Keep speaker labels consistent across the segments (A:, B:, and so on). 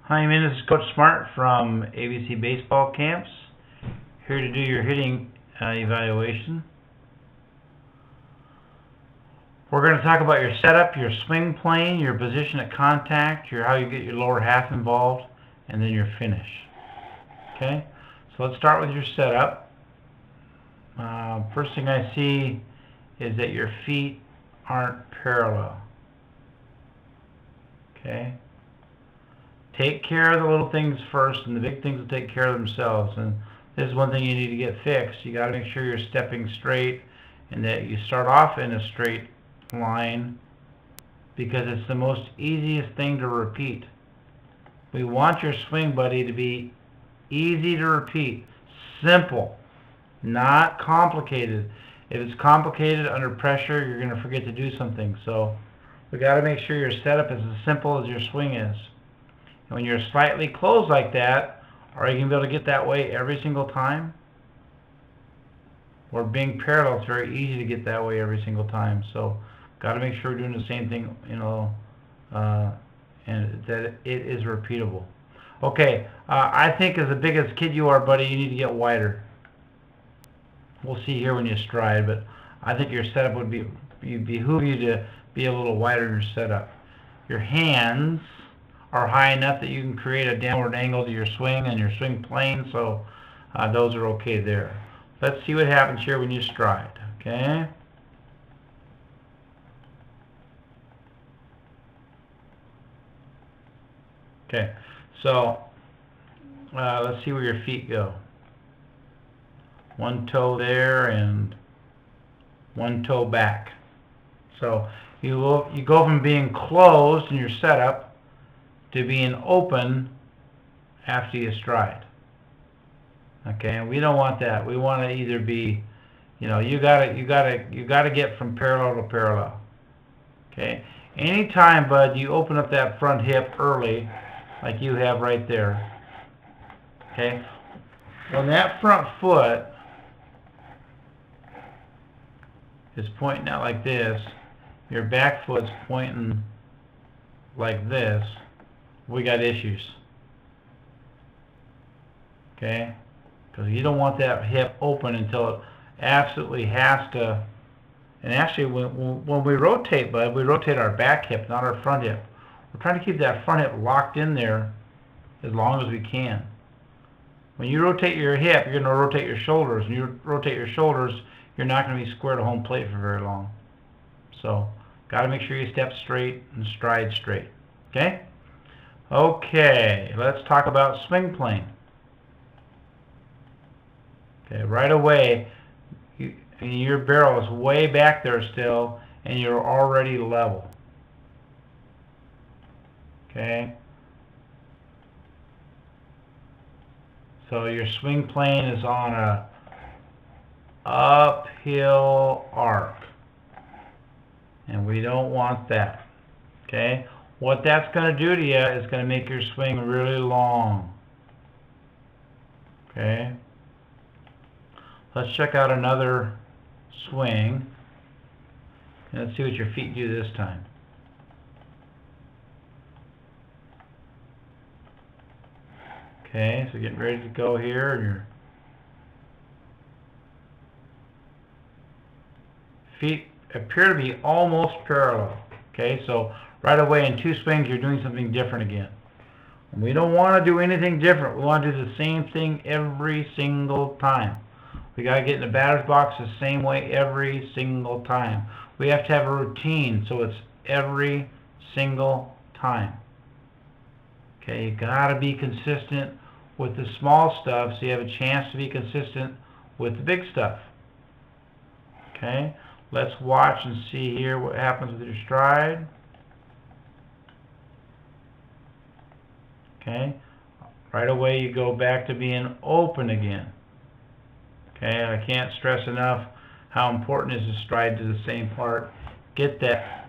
A: Hi, Eamon. This is Coach Smart from ABC Baseball Camps, here to do your hitting evaluation. We're going to talk about your setup, your swing plane, your position at contact, how you get your lower half involved, and then your finish. Okay, so let's start with your setup. First thing I see is that your feet aren't parallel. Okay. Take care of the little things first, and the big things will take care of themselves. And this is one thing you need to get fixed. You got to make sure you're stepping straight and that you start off in a straight line, because it's the most easiest thing to repeat. We want your swing, buddy, to be easy to repeat, simple, not complicated. If it's complicated under pressure, you're going to forget to do something. So we got to make sure your setup is as simple as your swing is. When you're slightly closed like that, are you going to be able to get that way every single time? Or being parallel, it's very easy to get that way every single time. So, got to make sure we're doing the same thing, and that it is repeatable. Okay, I think as big as kid you are, buddy, you need to get wider. We'll see here when you stride, but I think your setup would behoove you to be a little wider in your setup. Your hands are high enough that you can create a downward angle to your swing and your swing plane, so those are okay there. Let's see what happens here when you stride. Okay. Okay, so let's see where your feet go. One toe there and one toe back. So you go from being closed in your setup to being open after you stride. Okay, and we don't want that. We want to either be, you gotta get from parallel to parallel. Okay, anytime, bud, you open up that front hip early, like you have right there. Okay, when that front foot is pointing out like this, your back foot's pointing like this, we got issues. Okay, because you don't want that hip open until it absolutely has to. And actually, when we rotate, bud, we rotate our back hip, not our front hip. We're trying to keep that front hip locked in there as long as we can. When you rotate your hip, you're going to rotate your shoulders. When you rotate your shoulders, you're not going to be square to home plate for very long. So, got to make sure you step straight and stride straight. Okay? Okay, let's talk about swing plane. Okay, right away, your barrel is way back there still, and you're already level. Okay? So your swing plane is on a uphill arc, and we don't want that. Okay? What that's going to do to you is going to make your swing really long. Okay? Let's check out another swing. And let's see what your feet do this time. Okay, so getting ready to go here. And your feet appear to be almost parallel. Okay, so right away in two swings you're doing something different again. And we don't want to do anything different. We want to do the same thing every single time. We got to get in the batter's box the same way every single time. We have to have a routine, so it's every single time. Okay, you got to be consistent with the small stuff so you have a chance to be consistent with the big stuff. Okay, let's watch and see here what happens with your stride. Okay, right away you go back to being open again. Okay, I can't stress enough how important it is to stride to the same part. Get that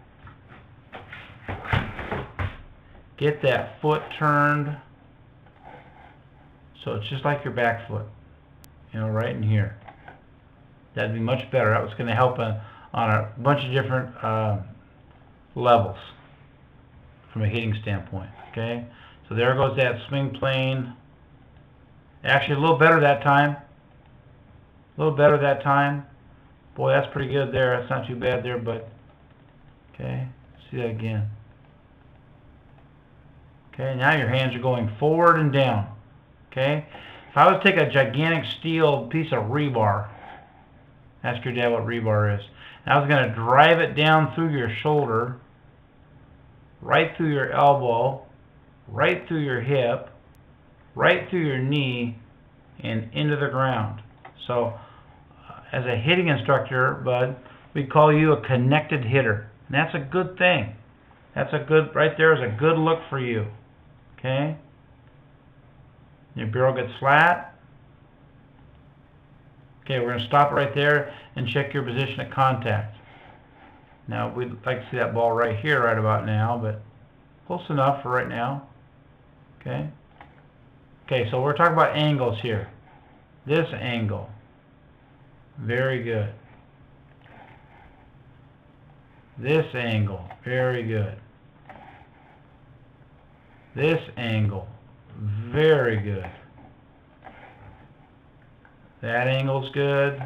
A: foot turned so it's just like your back foot, right in here. That'd be much better. That was going to help on a bunch of different levels from a hitting standpoint. Okay, So there goes that swing plane. Actually, a little better that time. A little better that time. Boy, that's pretty good there. That's not too bad there, but okay. See that again. Okay, now your hands are going forward and down. Okay? If I was to take a gigantic steel piece of rebar, ask your dad what rebar is, and I was going to drive it down through your shoulder, right through your elbow, right through your hip, right through your knee, and into the ground. So, as a hitting instructor, Bud, we call you a connected hitter. And that's a good thing. That's a good, right there is a good look for you. Okay? Your barrel gets flat. Okay, we're going to stop right there and check your position of contact. Now, we'd like to see that ball right here right about now, but close enough for right now. Okay? Okay, so we're talking about angles here. This angle. Very good. This angle. Very good. This angle. Very good. That angle's good.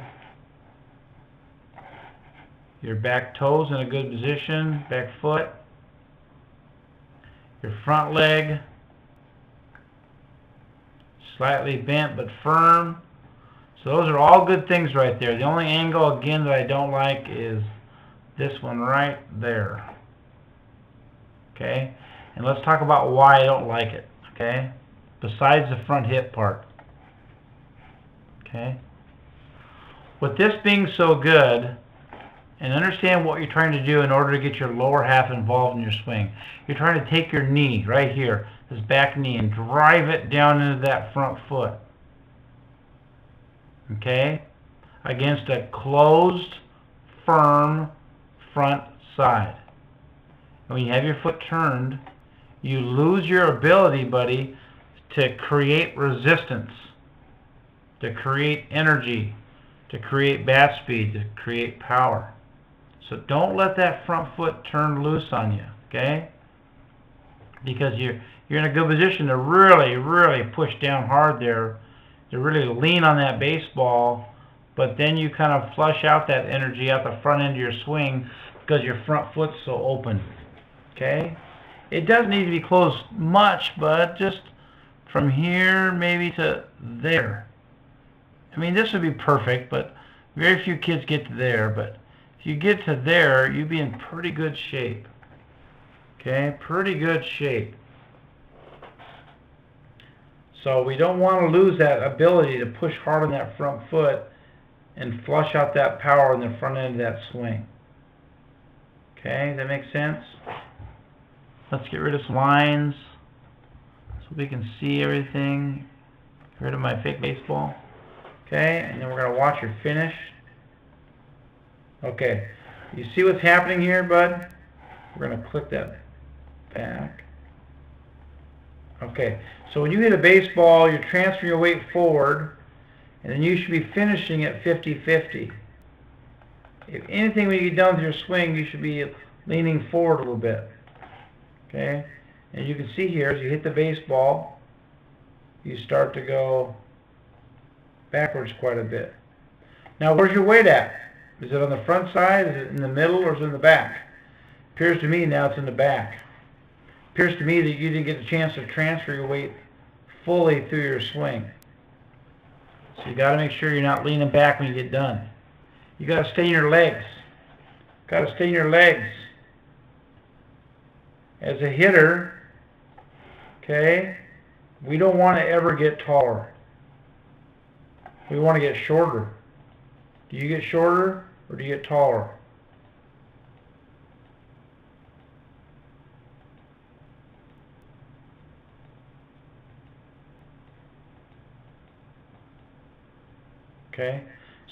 A: Your back toes in a good position. Back foot. Your front leg. Slightly bent but firm. So those are all good things right there. The only angle, again, that I don't like is this one right there. Okay? And let's talk about why I don't like it. Okay? Besides the front hip part. Okay? With this being so good, and understand what you're trying to do in order to get your lower half involved in your swing. You're trying to take your knee right here, this back knee, and drive it down into that front foot. Okay? Against a closed, firm front side. And when you have your foot turned, you lose your ability, buddy, to create resistance, to create energy, to create bat speed, to create power. So don't let that front foot turn loose on you, okay? Because you're in a good position to really push down hard there, to really lean on that baseball, but then you kind of flush out that energy out the front end of your swing because your front foot's so open, okay? It doesn't need to be closed much, but just from here maybe to there. I mean, this would be perfect, but very few kids get to there, but if you get to there, you'd be in pretty good shape. Okay, pretty good shape. So we don't want to lose that ability to push hard on that front foot and flush out that power in the front end of that swing. Okay, that makes sense? Let's get rid of some lines so we can see everything. Get rid of my fake baseball. Okay, and then we're going to watch your finish. Okay, you see what's happening here, bud? We're going to click that back. Okay, so when you hit a baseball, you're transferring your weight forward, and then you should be finishing at 50-50. If anything, when you get done with your swing, you should be leaning forward a little bit. Okay, and you can see here, as you hit the baseball, you start to go backwards quite a bit. Now, where's your weight at? Is it on the front side, is it in the middle, or is it in the back? Appears to me now it's in the back. Appears to me that you didn't get the chance to transfer your weight fully through your swing. So you got to make sure you're not leaning back when you get done. You got to stay in your legs. Got to stay in your legs. As a hitter, okay, we don't want to ever get taller. We want to get shorter. Do you get shorter or do you get taller? Okay,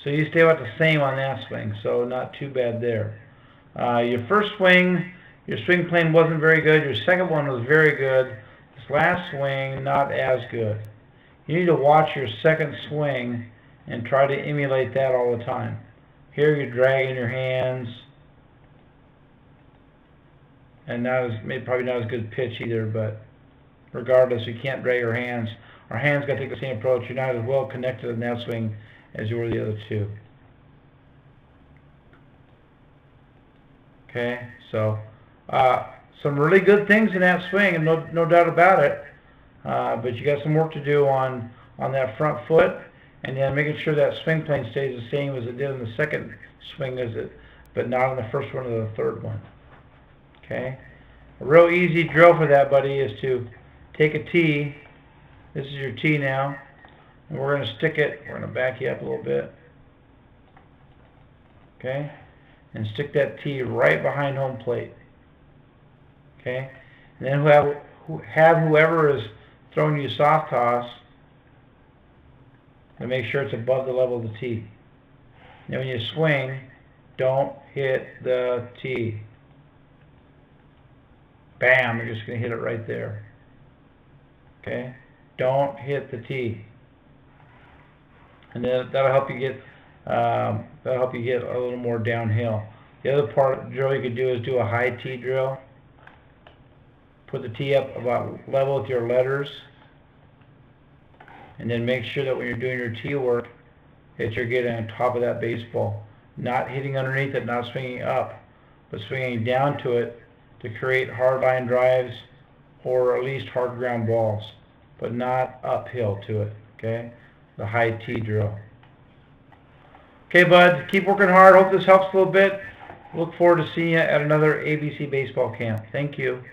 A: so you stay about the same on that swing, so not too bad there. Your first swing, your swing plane wasn't very good. Your second one was very good. This last swing, not as good. You need to watch your second swing and try to emulate that all the time. Here you're dragging your hands, and probably not as good pitch either, but regardless. You can't drag our hands. Our hands got to take the same approach. You're not as well connected in that swing as you were the other two. Okay, so some really good things in that swing, and no doubt about it. But you got some work to do on that front foot, and then making sure that swing plane stays the same as it did in the second swing, but not in the first one or the third one. Okay, a real easy drill for that, buddy, is to take a tee. This is your tee now, and we're going to stick it. We're going to back you up a little bit. Okay, and stick that tee right behind home plate. Okay, and then have whoever is throwing you soft toss and make sure it's above the level of the tee. Now when you swing, don't hit the tee. Bam, you're just going to hit it right there. Okay, don't hit the tee, and then that'll help you get a little more downhill. The other part drill you could do is do a high tee drill. Put the tee up about level with your letters, and then make sure that when you're doing your tee work that you're getting on top of that baseball, not hitting underneath it, not swinging up, but swinging down to it to create hard line drives or at least hard ground balls, but not uphill to it. Okay, the high tee drill. Okay, bud, keep working hard. Hope this helps a little bit. Look forward to seeing you at another ABC baseball camp. Thank you.